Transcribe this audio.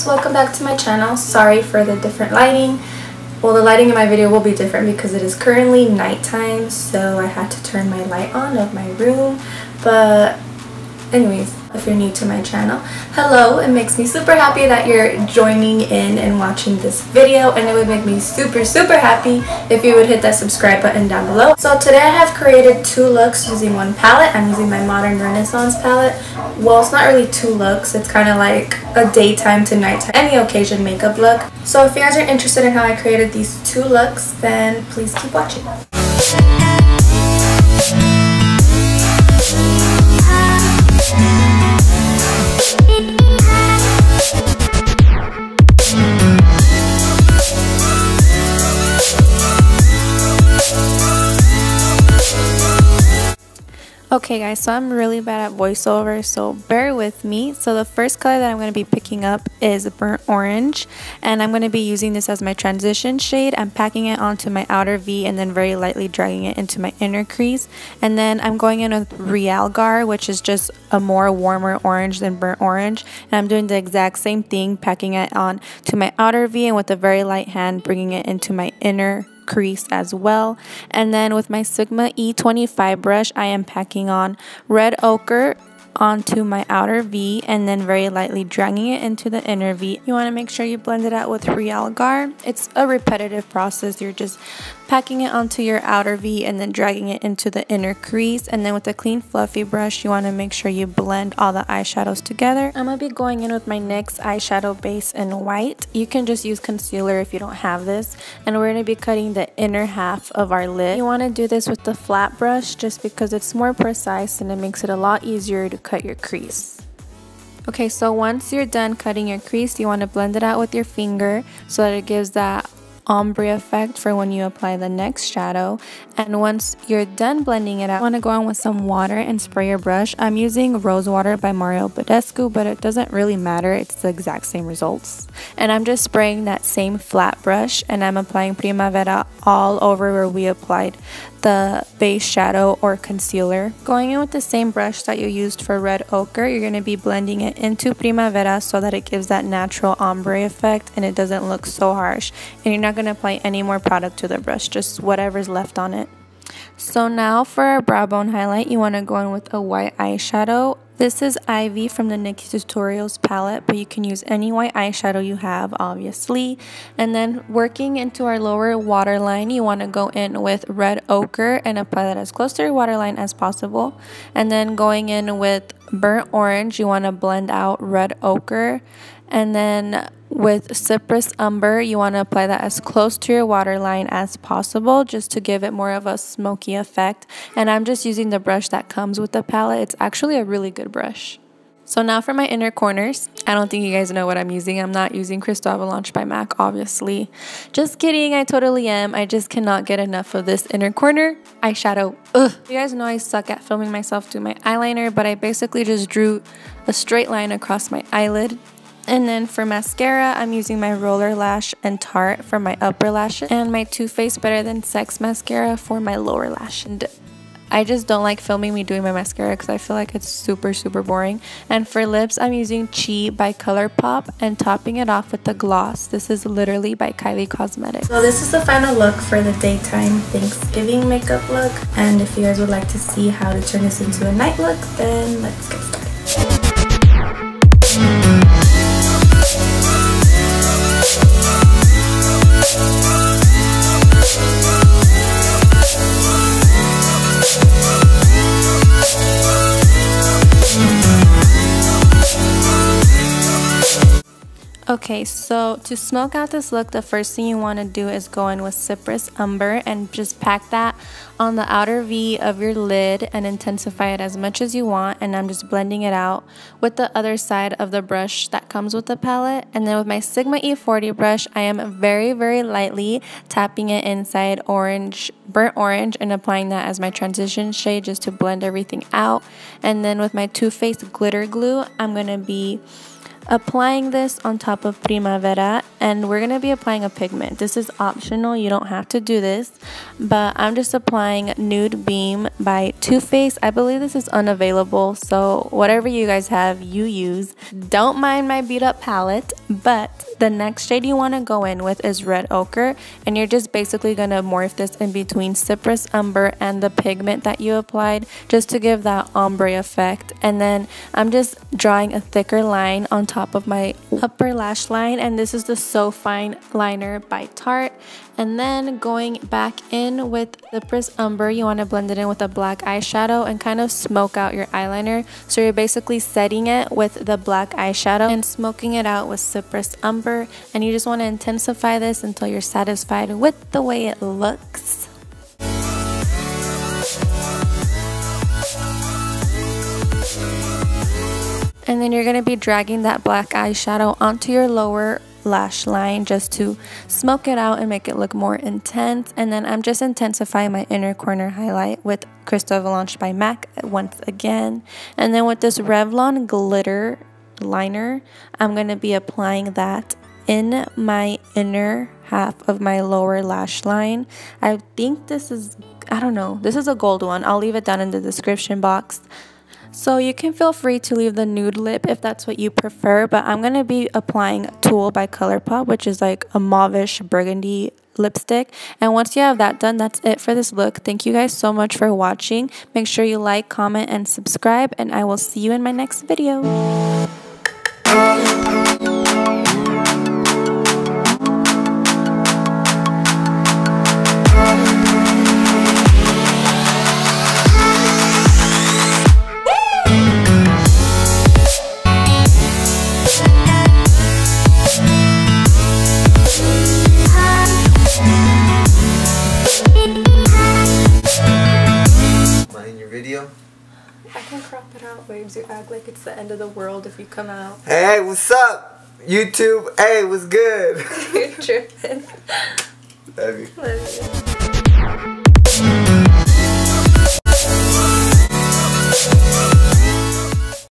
guys, welcome back to my channel. Sorry for the different lighting. Well, the lighting in my video will be different because it is currently nighttime, so I had to turn my light on of my room. But anyways, if you're new to my channel, hello. It makes me super happy that you're joining in and watching this video, and it would make me super happy if you would hit that subscribe button down below. So today I have created two looks using one palette. I'm using my Modern Renaissance palette. Well, it's not really two looks, it's kind of like a daytime to nighttime, any occasion makeup look. So if you guys are interested in how I created these two looks, then please keep watching. Okay guys, so I'm really bad at voiceover, so bear with me. So the first color that I'm going to be picking up is burnt orange, and I'm going to be using this as my transition shade. I'm packing it onto my outer V and then very lightly dragging it into my inner crease. And then I'm going in with Realgar, which is just a more warmer orange than burnt orange. And I'm doing the exact same thing, packing it on to my outer V and with a very light hand bringing it into my inner crease as well. And then with my Sigma E25 brush, I am packing on red ochre onto my outer V and then very lightly dragging it into the inner V. You want to make sure you blend it out with Realgar. It's a repetitive process. You're just packing it onto your outer V and then dragging it into the inner crease. And then with a clean fluffy brush, you want to make sure you blend all the eyeshadows together. I'm going to be going in with my NYX eyeshadow base in white. You can just use concealer if you don't have this. And we're going to be cutting the inner half of our lid. You want to do this with the flat brush just because it's more precise and it makes it a lot easier to cut your crease. Okay, so once you're done cutting your crease, you want to blend it out with your finger so that it gives that ombre effect for when you apply the next shadow. And once you're done blending it out, you want to go on with some water and spray your brush. I'm using Rose Water by Mario Badescu, but it doesn't really matter, it's the exact same results. And I'm just spraying that same flat brush and I'm applying Primavera all over where we applied the base shadow or concealer. Going in with the same brush that you used for red ochre, you're going to be blending it into Primavera so that it gives that natural ombre effect and it doesn't look so harsh. And you're not going to apply any more product to the brush, just whatever's left on it. So now for our brow bone highlight, you want to go in with a white eyeshadow. This is Ivy from the NYX Tutorials palette, but you can use any white eyeshadow you have, obviously. And then working into our lower waterline, you want to go in with red ochre and apply that as close to your waterline as possible. And then going in with burnt orange, you want to blend out red ochre. And then with Cypress Umber, you want to apply that as close to your waterline as possible just to give it more of a smoky effect. And I'm just using the brush that comes with the palette. It's actually a really good brush. So now for my inner corners. I don't think you guys know what I'm using. I'm not using Crystal Avalanche by MAC, obviously. Just kidding, I totally am. I just cannot get enough of this inner corner eyeshadow. Ugh. You guys know I suck at filming myself do my eyeliner, but I basically just drew a straight line across my eyelid. And then for mascara, I'm using my Roller Lash and Tarte for my upper lashes and my Too Faced Better Than Sex mascara for my lower lash. And I just don't like filming me doing my mascara because I feel like it's super boring. And for lips, I'm using Chi by Colourpop and topping it off with the gloss. This is literally by Kylie Cosmetics. So this is the final look for the daytime Thanksgiving makeup look. And if you guys would like to see how to turn this into a night look, then let's get started. Okay, so to smoke out this look, the first thing you want to do is go in with Cypress Umber and just pack that on the outer V of your lid and intensify it as much as you want. And I'm just blending it out with the other side of the brush that comes with the palette. And then with my Sigma E40 brush, I am very lightly tapping it inside burnt orange and applying that as my transition shade just to blend everything out. And then with my Too Faced glitter glue, I'm going to be applying this on top of Primavera, and we're going to be applying a pigment. This is optional, you don't have to do this, but I'm just applying Nude Beam by Too Faced. I believe this is unavailable, so whatever you guys have, you use. Don't mind my beat up palette, but the next shade you want to go in with is Red Ochre, and you're just basically going to morph this in between Cypress Umber and the pigment that you applied, just to give that ombre effect. And then I'm just drawing a thicker line on top of my upper lash line, and this is the So Fine liner by Tarte. And then going back in with Cypress Umber, you want to blend it in with a black eyeshadow and kind of smoke out your eyeliner. So you're basically setting it with the black eyeshadow and smoking it out with Cypress Umber. And you just want to intensify this until you're satisfied with the way it looks. And then you're going to be dragging that black eyeshadow onto your lower lash line just to smoke it out and make it look more intense. And then I'm just intensifying my inner corner highlight with Crystal Avalanche by MAC once again. And then with this Revlon glitter liner, I'm going to be applying that in my inner half of my lower lash line. I think this is, I don't know, this is a gold one. I'll leave it down in the description box. So you can feel free to leave the nude lip if that's what you prefer, but I'm going to be applying Tulle by Colourpop, which is like a mauvish burgundy lipstick. And once you have that done, that's it for this look. Thank you guys so much for watching. Make sure you like, comment, and subscribe, and I will see you in my next video. I can crop it out, babes. You act like it's the end of the world if you come out. Hey, what's up? YouTube, hey, what's good? You're tripping. Love you. Love you.